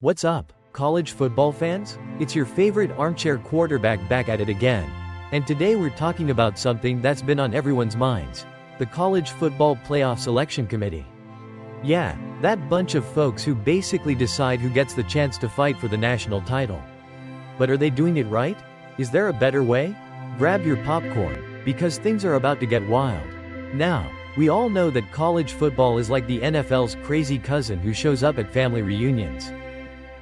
What's up, college football fans? It's your favorite armchair quarterback back at it again. And today we're talking about something that's been on everyone's minds: the College Football Playoff Selection Committee. Yeah, that bunch of folks who basically decide who gets the chance to fight for the national title. But are they doing it right? Is there a better way? Grab your popcorn, because things are about to get wild. Now, we all know that college football is like the NFL's crazy cousin who shows up at family reunions,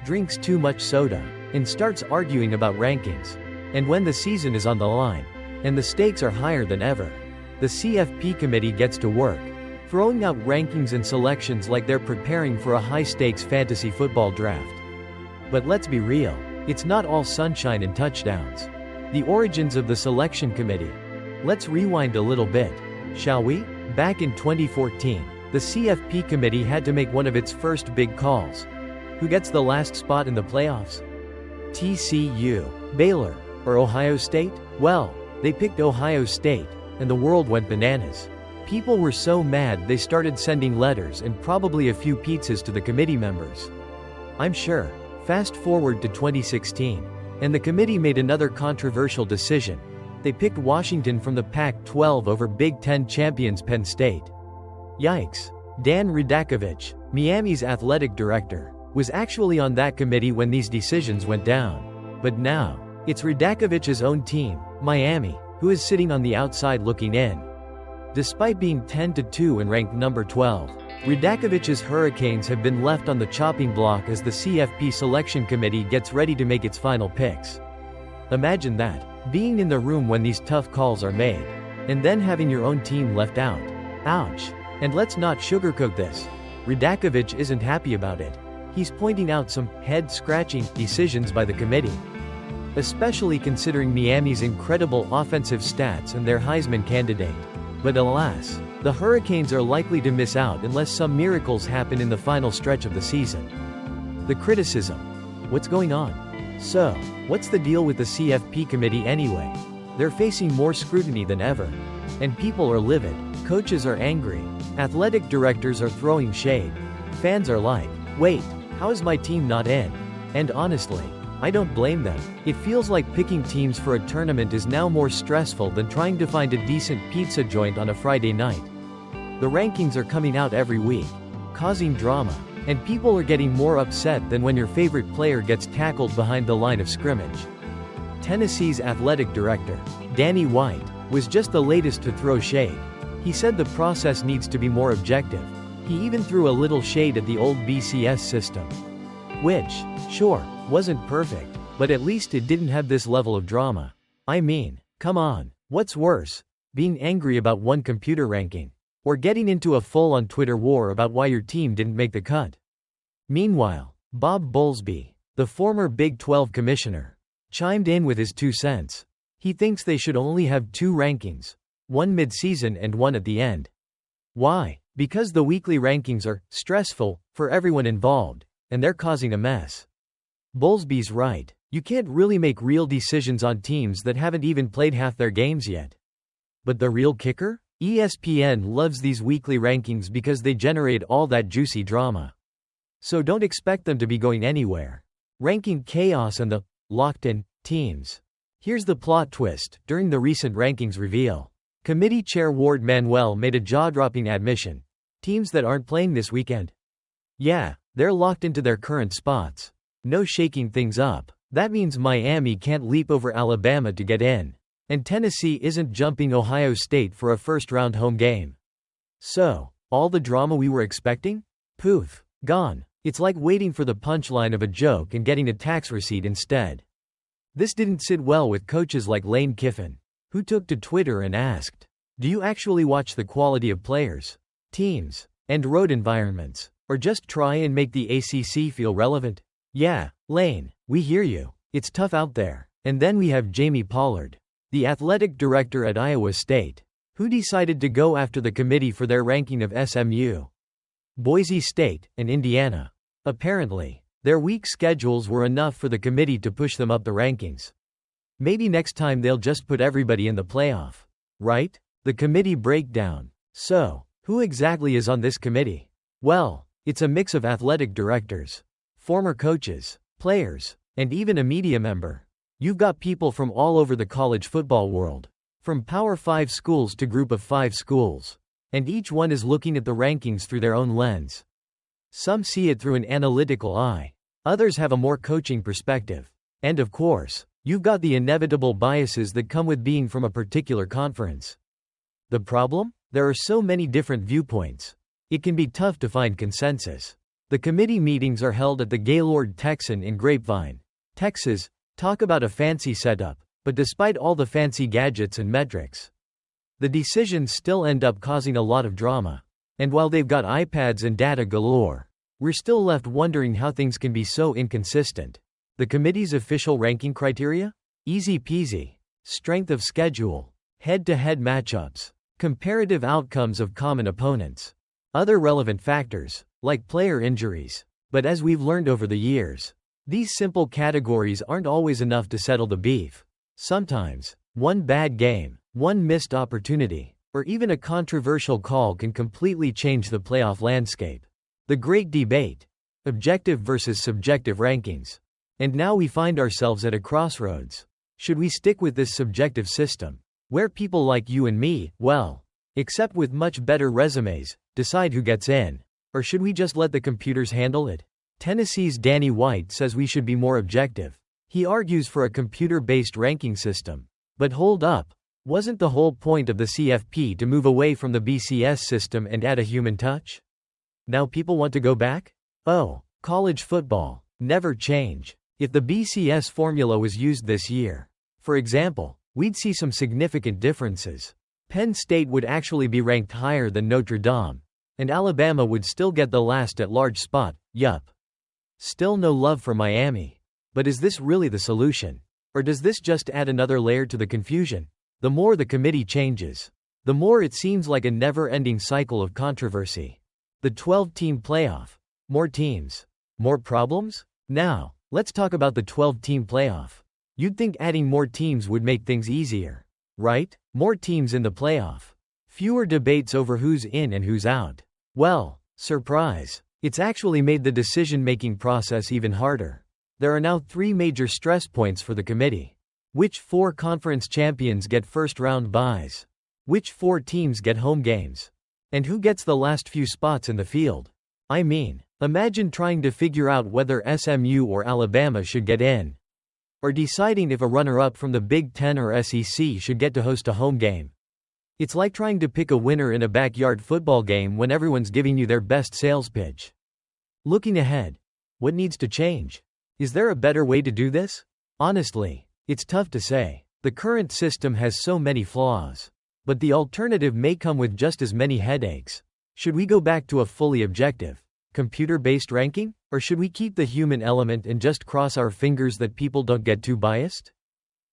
drinks too much soda, and starts arguing about rankings. And when the season is on the line, and the stakes are higher than ever, the CFP committee gets to work, throwing out rankings and selections like they're preparing for a high-stakes fantasy football draft. But let's be real, it's not all sunshine and touchdowns. The origins of the selection committee. Let's rewind a little bit, shall we? Back in 2014, the CFP committee had to make one of its first big calls. Who gets the last spot in the playoffs? TCU, Baylor, or Ohio State? Well, they picked Ohio State, and the world went bananas. People were so mad they started sending letters and probably a few pizzas to the committee members, I'm sure. Fast forward to 2016, and the committee made another controversial decision. They picked Washington from the Pac-12 over Big Ten champions Penn State. Yikes. Dan Radakovich, Miami's athletic director, was actually on that committee when these decisions went down. But now, it's Radakovich's own team, Miami, who is sitting on the outside looking in. Despite being 10-2 and ranked number 12, Radakovich's Hurricanes have been left on the chopping block as the CFP selection committee gets ready to make its final picks. Imagine that, being in the room when these tough calls are made, and then having your own team left out. Ouch. And let's not sugarcoat this. Radakovich isn't happy about it. He's pointing out some head-scratching decisions by the committee, especially considering Miami's incredible offensive stats and their Heisman candidate. But alas, the Hurricanes are likely to miss out unless some miracles happen in the final stretch of the season. The criticism. What's going on? So, what's the deal with the CFP committee anyway? They're facing more scrutiny than ever. And people are livid, coaches are angry, athletic directors are throwing shade. Fans are like, wait, how is my team not in? And honestly, I don't blame them. It feels like picking teams for a tournament is now more stressful than trying to find a decent pizza joint on a Friday night. The rankings are coming out every week, causing drama, and people are getting more upset than when your favorite player gets tackled behind the line of scrimmage. Tennessee's athletic director, Danny White, was just the latest to throw shade. He said the process needs to be more objective. He even threw a little shade at the old BCS system, which, sure, wasn't perfect, but at least it didn't have this level of drama. I mean, come on, what's worse? Being angry about one computer ranking, or getting into a full-on Twitter war about why your team didn't make the cut? Meanwhile, Bob Bowlesby, the former Big 12 commissioner, chimed in with his 2 cents. He thinks they should only have 2 rankings, one mid-season and one at the end. Why? Because the weekly rankings are stressful for everyone involved, and they're causing a mess. Bowlesby's right. You can't really make real decisions on teams that haven't even played half their games yet. But the real kicker? ESPN loves these weekly rankings because they generate all that juicy drama. So don't expect them to be going anywhere. Ranking chaos and the locked-in teams. Here's the plot twist. During the recent rankings reveal, committee chair Ward Manuel made a jaw-dropping admission. Teams that aren't playing this weekend, yeah, they're locked into their current spots. No shaking things up. That means Miami can't leap over Alabama to get in, and Tennessee isn't jumping Ohio State for a first-round home game. So, all the drama we were expecting? Poof, gone. It's like waiting for the punchline of a joke and getting a tax receipt instead. This didn't sit well with coaches like Lane Kiffin, who took to Twitter and asked, do you actually watch the quality of players, teams, and road environments, or just try and make the ACC feel relevant? Yeah, Lane, we hear you. It's tough out there. And then we have Jamie Pollard, the athletic director at Iowa State, who decided to go after the committee for their ranking of SMU, Boise State, and Indiana. Apparently, their weak schedules were enough for the committee to push them up the rankings. Maybe next time they'll just put everybody in the playoff, right? The committee breakdown. So, who exactly is on this committee? Well, it's a mix of athletic directors, former coaches, players, and even a media member. You've got people from all over the college football world, from Power 5 schools to Group of 5 schools, and each one is looking at the rankings through their own lens. Some see it through an analytical eye, others have a more coaching perspective. And of course, you've got the inevitable biases that come with being from a particular conference. The problem? There are so many different viewpoints. It can be tough to find consensus. The committee meetings are held at the Gaylord Texan in Grapevine, Texas. Talk about a fancy setup, but despite all the fancy gadgets and metrics, the decisions still end up causing a lot of drama. And while they've got iPads and data galore, we're still left wondering how things can be so inconsistent. The committee's official ranking criteria? Easy peasy. Strength of schedule, head-to-head matchups, comparative outcomes of common opponents, other relevant factors, like player injuries. But as we've learned over the years, these simple categories aren't always enough to settle the beef. Sometimes, one bad game, one missed opportunity, or even a controversial call can completely change the playoff landscape. The great debate: objective versus subjective rankings. And now we find ourselves at a crossroads. Should we stick with this subjective system, where people like you and me, well, except with much better resumes, decide who gets in? Or should we just let the computers handle it? Tennessee's Danny White says we should be more objective. He argues for a computer-based ranking system. But hold up. Wasn't the whole point of the CFP to move away from the BCS system and add a human touch? Now people want to go back? Oh, college football. Never change. If the BCS formula was used this year, for example, we'd see some significant differences. Penn State would actually be ranked higher than Notre Dame, and Alabama would still get the last at-large spot. Yup. Still no love for Miami. But is this really the solution? Or does this just add another layer to the confusion? The more the committee changes, the more it seems like a never-ending cycle of controversy. The 12-team playoff. More teams. More problems? Now, let's talk about the 12-team playoff. You'd think adding more teams would make things easier, right? More teams in the playoff. Fewer debates over who's in and who's out. Well, surprise. It's actually made the decision-making process even harder. There are now 3 major stress points for the committee. Which 4 conference champions get first-round byes? Which 4 teams get home games? And who gets the last few spots in the field? I mean, imagine trying to figure out whether SMU or Alabama should get in. Or deciding if a runner-up from the Big Ten or SEC should get to host a home game. It's like trying to pick a winner in a backyard football game when everyone's giving you their best sales pitch. Looking ahead, what needs to change? Is there a better way to do this? Honestly, it's tough to say. The current system has so many flaws. But the alternative may come with just as many headaches. Should we go back to a fully objective, computer-based ranking? Or should we keep the human element and just cross our fingers that people don't get too biased?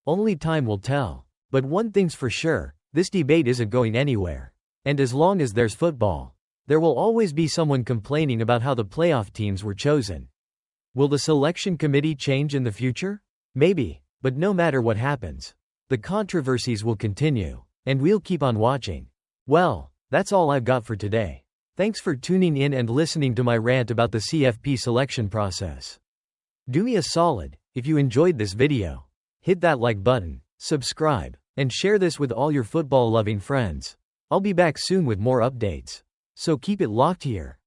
Only time will tell. But one thing's for sure, this debate isn't going anywhere. And as long as there's football, there will always be someone complaining about how the playoff teams were chosen. Will the selection committee change in the future? Maybe, but no matter what happens, the controversies will continue, and we'll keep on watching. Well, that's all I've got for today. Thanks for tuning in and listening to my rant about the CFP selection process. Do me a solid, if you enjoyed this video, hit that like button, subscribe, and share this with all your football-loving friends. I'll be back soon with more updates. So keep it locked here.